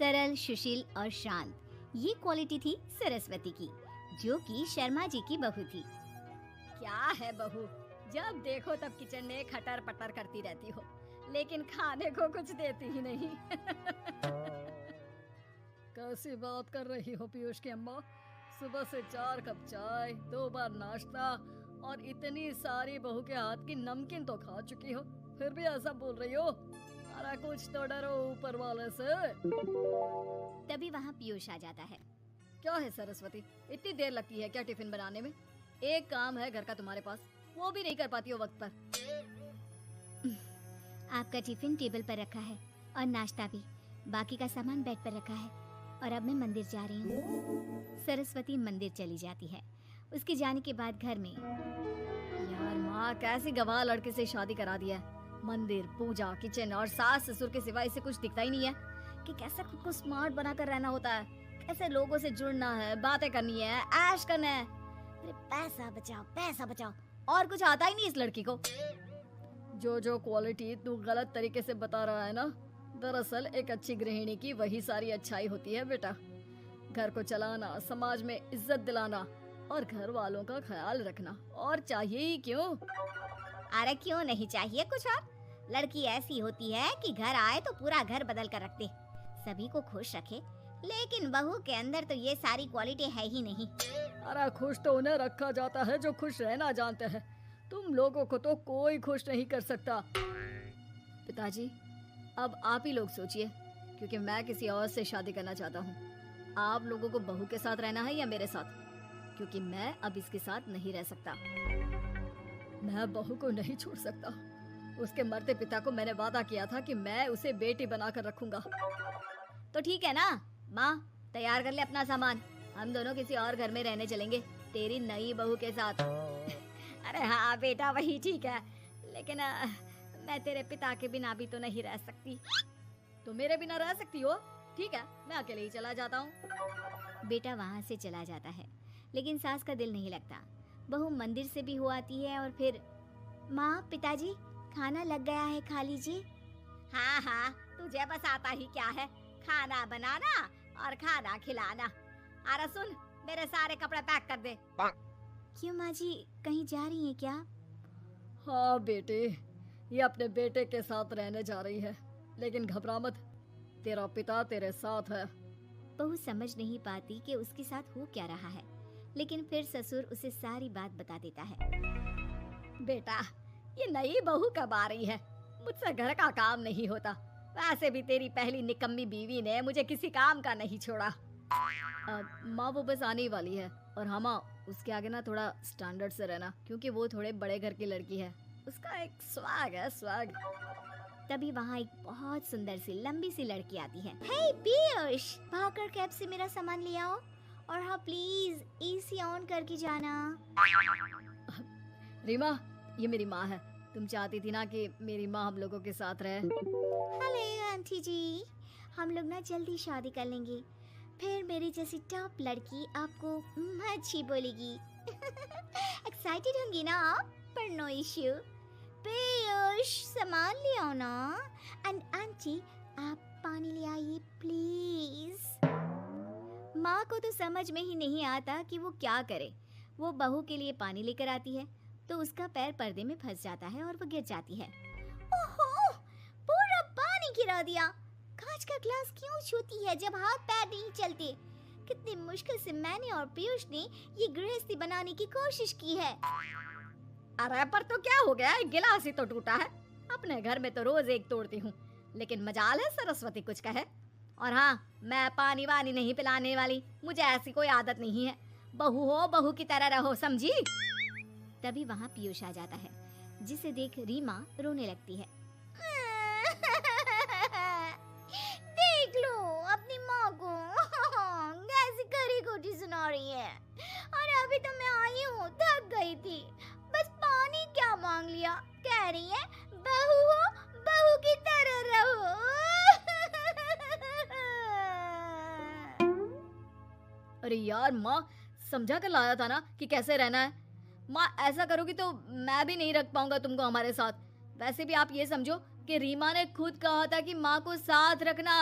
सरल, सुशील और शांत, ये क्वालिटी थी सरस्वती की, जो कि शर्मा जी की बहू थी। क्या है बहू, जब देखो तब किचन में खटर पटर करती रहती हो, लेकिन खाने को कुछ देती ही नहीं। कैसी बात कर रही हो पीयूष की अम्मा? सुबह से 4 कप चाय, 2 बार नाश्ता और इतनी सारी बहू के हाथ की नमकीन तो खा चुकी हो, फिर भी ऐसा बोल रही हो? अरे कुछ तो डरो ऊपर वाले से। तभी वहाँ पीयूष आ जाता है। क्या है सरस्वती, इतनी देर लगती है क्या टिफिन बनाने में? एक काम है घर का तुम्हारे पास, वो भी नहीं कर पाती हो वक्त पर। आपका टिफिन टेबल पर रखा है और नाश्ता भी, बाकी का सामान बेड पर रखा है और अब मैं मंदिर जा रही हूँ। सरस्वती मंदिर चली जाती है। उसके जाने के बाद घर में, यार माँ कैसी गवाह लड़के से शादी करा दिया है। मंदिर, पूजा, किचन और सास ससुर के सिवा इसे कुछ दिखता ही नहीं है कि कैसे खुद को स्मार्ट बनाकर रहना होता है, कैसे लोगों से जुड़ना है, बातें करनी है, ऐश करना है। अरे पैसा बचाओ और कुछ आता ही नहीं इस लड़की को। जो क्वालिटी तू गलत तरीके से बता रहा है ना, दरअसल एक अच्छी गृहिणी की वही सारी अच्छाई होती है बेटा। घर को चलाना, समाज में इज्जत दिलाना और घर वालों का ख्याल रखना, और चाहिए ही क्यों? अरे क्यों नहीं चाहिए कुछ और? लड़की ऐसी होती है कि घर आए तो पूरा घर बदल कर रख दे, सभी को खुश रखे, लेकिन बहू के अंदर तो ये सारी क्वालिटी है ही नहीं। अरे खुश तो उन्हें रखा जाता है जो खुश रहना जानते हैं। तुम लोगों को तो कोई खुश नहीं कर सकता। पिताजी, अब आप ही लोग सोचिए, क्योंकि मैं किसी और से शादी करना चाहता हूँ। आप लोगों को बहू के साथ रहना है या मेरे साथ? क्योंकि मैं अब इसके साथ नहीं रह सकता। मैं बहू को नहीं छोड़ सकता। उसके मरते पिता को मैंने वादा किया था कि मैं उसे बेटी बनाकर रखूंगा। तो ठीक है ना माँ, तैयार कर ले अपना सामान, हम दोनों किसी और घर में रहने चलेंगे तेरी नई बहू के साथ। अरे हाँ बेटा, वही ठीक है, लेकिन मैं तेरे पिता के बिना भी तो नहीं रह सकती। तो मेरे बिना रह सकती हो? ठीक है, मैं अकेले ही चला जाता हूँ। बेटा वहाँ से चला जाता है, लेकिन सास का दिल नहीं लगता। बहू मंदिर से भी हो आती है और फिर, माँ पिताजी खाना लग गया है, खा लीजिए। हाँ, तुझे बस आता ही क्या है, खाना बनाना और खाना खिलाना। अरे सुन, मेरे सारे कपड़े पैक कर दे। क्यों माँ जी, कहीं जा रही हैं क्या? हाँ बेटे, ये अपने बेटे के साथ रहने जा रही है, लेकिन घबरा मत, तेरा पिता तेरे साथ है। बहू समझ नहीं पाती कि उसके साथ हो क्या रहा है, लेकिन फिर ससुर उसे सारी बात बता देता है। बेटा, ये नई बहू कब आ रही है? मुझसे घर का काम नहीं होता। वैसे भी तेरी पहली निकम्मी बीवी ने मुझे किसी काम का नहीं छोड़ा। माँ वो बस आने ही वाली है, और हाँ माँ, उसके आगे ना थोड़ा स्टैंडर्ड से रहना, क्योंकि वो थोड़े बड़े घर की लड़की है। उसका एक स्वैग है, स्वैग। तभी वहाँ एक बहुत सुंदर सी लंबी सी लड़की आती है। हे पीयूष, भागकर कैब से मेरा सामान ले आओ, और हाँ प्लीज एसी ऑन करके जाना। रीमा, ये मेरी माँ है। तुम चाहती थी ना कि मेरी माँ हम लोगों के साथ रहे। हेलो आंटी जी, हम लोग ना जल्दी शादी कर लेंगे, फिर मेरी जैसी टॉप लड़की आपको अच्छी बोलेगी। एक्साइटेड होंगी ना आप? पर नो इश्यू। पीयूष सामान ले आओ ना, एंड आंटी आप पानी ले आइए प्लीज। माँ को तो समझ में ही नहीं आता कि वो क्या करे। वो बहू के लिए पानी लेकर आती है तो उसका पैर पर्दे में फंस जाता है और वो गिर जाती है। ओहो, पूरा पानी गिरा दिया। कांच का ग्लास क्यों छूती है जब हाथ पैर नहीं चलते? कितनी मुश्किल से मैंने और पीयूष ने ये गृहस्थी बनाने की कोशिश की है। अरे पर तो क्या हो गया, गिलास ही तो टूटा है। अपने घर में तो रोज एक तोड़ती हूँ, लेकिन मजाल है सरस्वती कुछ कहे। और हाँ, मैं पानी वानी नहीं पिलाने वाली, मुझे ऐसी कोई आदत नहीं है। बहू हो, बहू की तरह रहो, समझी? तभी वहाँ पीयूष आ जाता है, जिसे देख रीमा रोने लगती है। देख लो अपनी माँ को, कैसी खरी खोटी सुना रही है। और अभी तो मैं आई हूँ, थक गई थी, बस पानी क्या मांग लिया। कह रही है बहू हो, बहू की तरह रहो। अरे यार माँ, समझा कर लाया था ना कि कैसे रहना है। माँ ऐसा करोगी तो मैं भी नहीं रख पाऊंगा तुमको हमारे साथ। वैसे भी आप ये समझो कि रीमा ने खुद कहा था कि माँ को साथ रखना।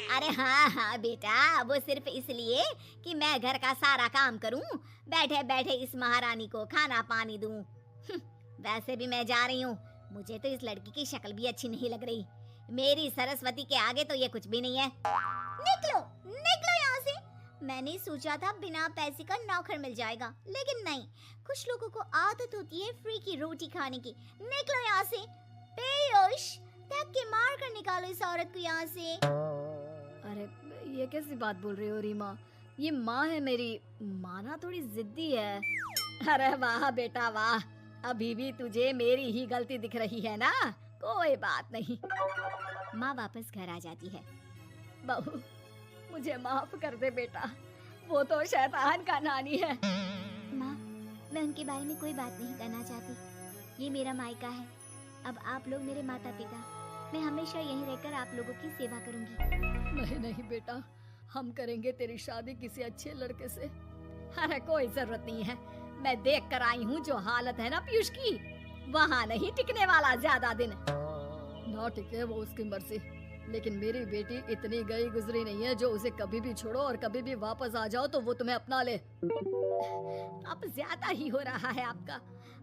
अरे हाँ हाँ बेटा, वो सिर्फ इसलिए कि मैं घर का सारा काम करूं, बैठे बैठे इस महारानी को खाना पानी दूं। वैसे भी मैं जा रही हूँ, मुझे तो इस लड़की की शक्ल भी अच्छी नहीं लग रही। मेरी सरस्वती के आगे तो ये कुछ भी नहीं है। निकलो निकलो यहाँ से। मैंने सोचा था बिना पैसे का नौकर मिल जाएगा, लेकिन नहीं। कुछ लोगों को आदत होती है फ्री की रोटी खाने की। निकलो यहाँ से। पीयूष, धक्के के मार कर निकालो इस औरत को यहाँ से। अरे ये कैसी बात बोल रही हो रीमा? ये माँ है मेरी, माँ ना थोड़ी जिद्दी है। अरे वाह बेटा वाह, अभी भी तुझे मेरी ही गलती दिख रही है ना? कोई बात नहीं। माँ वापस घर आ जाती है। बहू, मुझे माफ कर दे बेटा, वो तो शैतान का नानी है। माँ, मैं उनके बारे में कोई बात नहीं करना चाहती। ये मेरा मायका है। अब आप लोग मेरे माता पिता। मैं हमेशा यहीं रहकर आप लोगों की सेवा करूंगी। नहीं नहीं बेटा, हम करेंगे तेरी शादी किसी अच्छे लड़के से। अरे कोई जरूरत नहीं है, मैं देख कर आई हूँ जो हालत है ना पीयूष की, वहाँ नहीं टिकने वाला ज्यादा दिन। ना टिके वो उसकी मर्जी, लेकिन मेरी बेटी इतनी गई गुजरी नहीं है जो उसे कभी भी छोड़ो और कभी भी वापस आ जाओ तो वो तुम्हें अपना ले। अब ज्यादा ही हो रहा है आपका।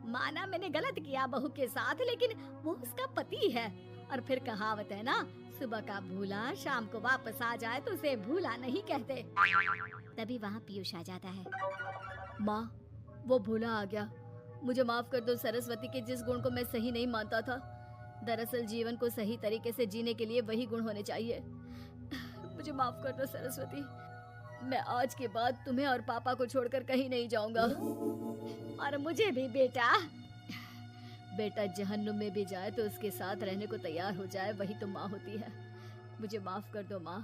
माना मैंने गलत किया बहू के साथ, लेकिन वो उसका पति है। और फिर कहावत है ना, सुबह का भूला शाम को वापस आ जाए तो उसे भूला नहीं कहते। तभी वहाँ पीयूष आ जाता है। माँ, वो भूला आ गया, मुझे माफ कर दो सरस्वती के जिस गुण को मैं सही नहीं मानता था। दरअसल जीवन को सही तरीके से जीने के लिए वही गुण होने चाहिए। मुझे माफ कर दो सरस्वती, मैं आज के बाद तुम्हें और पापा को छोड़कर कहीं नहीं जाऊंगा। और मुझे भी बेटा। बेटा जहन्नुम में भी जाए तो उसके साथ रहने को तैयार हो जाए, वही तो माँ होती है। मुझे माफ कर दो माँ।